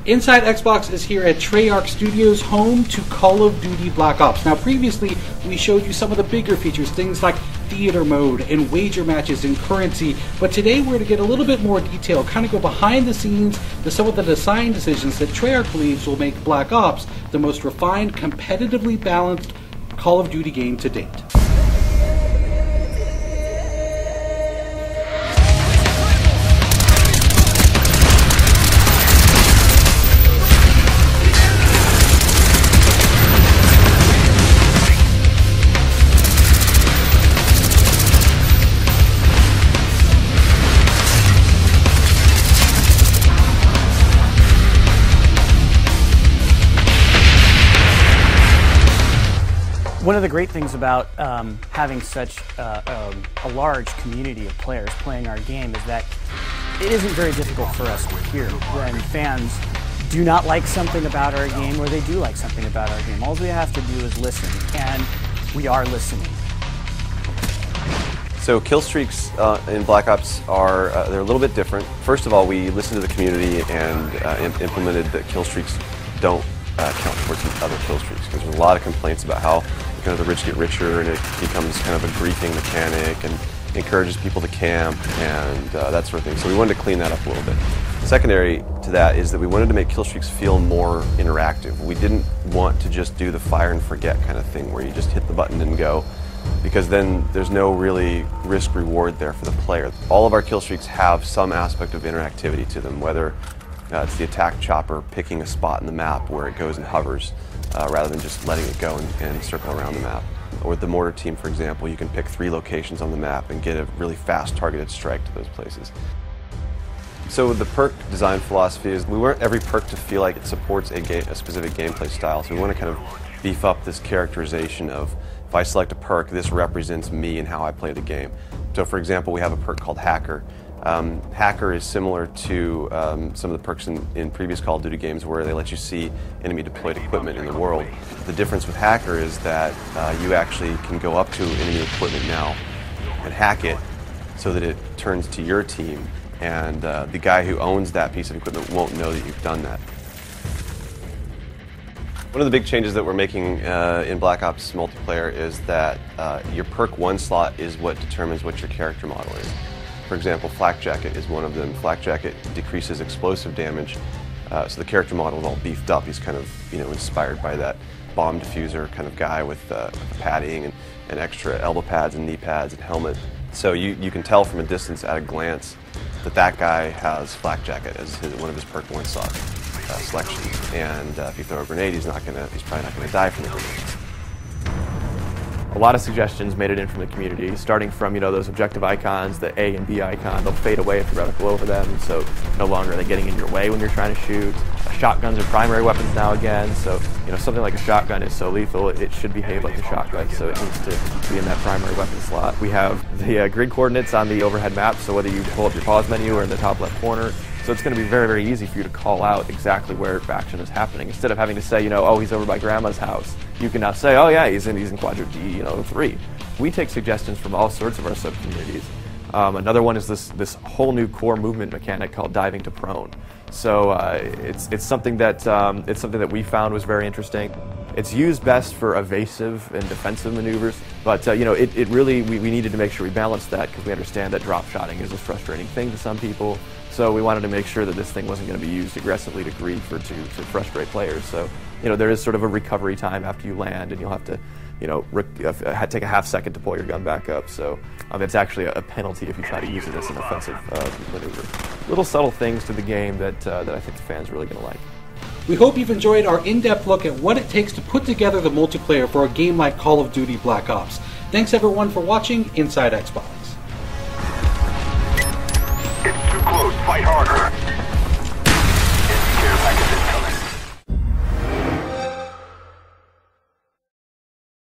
Inside Xbox is here at Treyarch Studios, home to Call of Duty Black Ops. Now previously we showed you some of the bigger features, things like theater mode and wager matches and currency, but today we're going to get a little bit more detail, kind of go behind the scenes to some of the design decisions that Treyarch believes will make Black Ops the most refined, competitively balanced Call of Duty game to date. One of the great things about having such a large community of players playing our game is that it isn't very difficult for us to hear when fans do not like something about our game or they do like something about our game. All we have to do is listen, and we are listening. So kill streaks in Black Ops are they're a little bit different. First of all, we listened to the community and implemented that kill streaks don't count towards other kill streaks, because there's a lot of complaints about how kind of the rich get richer and it becomes kind of a griefing mechanic and encourages people to camp and that sort of thing. So we wanted to clean that up a little bit. Secondary to that is that we wanted to make kill streaks feel more interactive. We didn't want to just do the fire and forget kind of thing where you just hit the button and go, because then there's no really risk reward there for the player. All of our kill streaks have some aspect of interactivity to them, whether it's the attack chopper picking a spot in the map where it goes and hovers rather than just letting it go and circle around the map. Or the mortar team, for example, you can pick 3 locations on the map and get a really fast targeted strike to those places. So the perk design philosophy is we want every perk to feel like it supports a specific gameplay style. So we want to kind of beef up this characterization of, if I select a perk, this represents me and how I play the game. So for example, we have a perk called Hacker. Hacker is similar to some of the perks in previous Call of Duty games where they let you see enemy deployed equipment in the world. The difference with Hacker is that you actually can go up to enemy equipment now and hack it so that it turns to your team, and the guy who owns that piece of equipment won't know that you've done that. One of the big changes that we're making in Black Ops multiplayer is that your perk 1 slot is what determines what your character model is. For example, Flak Jacket is one of them. Flak Jacket decreases explosive damage, so the character model is all beefed up. He's kind of, inspired by that bomb diffuser kind of guy with padding and extra elbow pads and knee pads and helmet. So you can tell from a distance at a glance that guy has Flak Jacket as one of his perk 1 slot selections. And if you throw a grenade, he's probably not going to die from the grenade. A lot of suggestions made it in from the community, starting from those objective icons, the A and B icon. They'll fade away if you reticle over them, so no longer are they getting in your way when you're trying to shoot. Shotguns are primary weapons now again, so something like a shotgun is so lethal it should behave like a shotgun, so it needs to be in that primary weapon slot. We have the grid coordinates on the overhead map, so whether you pull up your pause menu or in the top left corner, so it's going to be very, very easy for you to call out exactly where action is happening. Instead of having to say, oh, he's over by Grandma's house, you can now say, oh yeah, he's in quadrant D, 3. We take suggestions from all sorts of our sub-communities. Another one is this whole new core movement mechanic called diving to prone. So it's something that we found was very interesting. It's used best for evasive and defensive maneuvers, but it really we needed to make sure we balanced that, because we understand that drop shotting is a frustrating thing to some people. So we wanted to make sure that this thing wasn't going to be used aggressively to grief or to frustrate players. So there is sort of a recovery time after you land, and you'll have to take a half second to pull your gun back up. So it's actually a penalty if you try to use it as an offensive maneuver. Little subtle things to the game that I think the fans are really going to like. We hope you've enjoyed our in-depth look at what it takes to put together the multiplayer for a game like Call of Duty Black Ops. Thanks everyone for watching Inside Xbox. It's too close, fight harder.